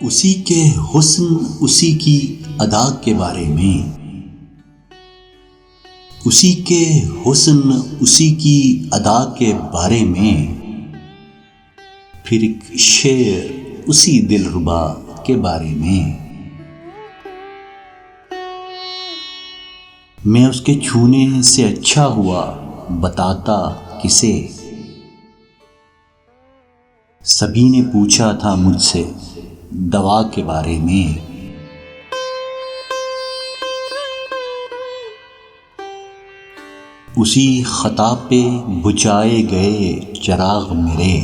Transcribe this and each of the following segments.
उसी के हुस्न उसी की अदा के बारे में, उसी के हुस्न उसी की अदा के बारे में, फिर एक शेर उसी दिलरुबा के बारे में। मैं उसके छूने से अच्छा हुआ बताता किसे, सभी ने पूछा था मुझसे दवा के बारे में। उसी खता पे बुझाए गए चिराग मेरे,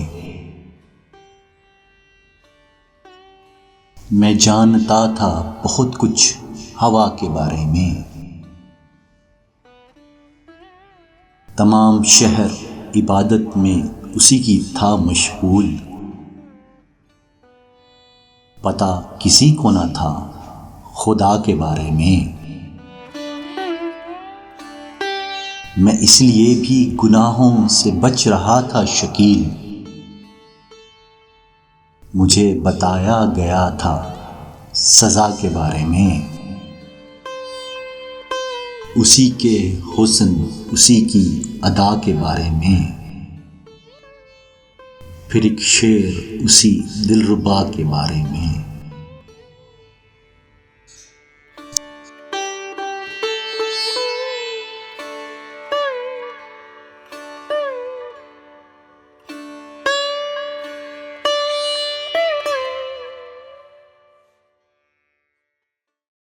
मैं जानता था बहुत कुछ हवा के बारे में। तमाम शहर इबादत में उसी की था मशगूल, पता किसी को न था खुदा के बारे में। मैं इसलिए भी गुनाहों से बच रहा था शकील, मुझे बताया गया था सजा के बारे में। उसी के हुस्न उसी की अदा के बारे में, फिर एक शेर उसी दिलरुबा के बारे में।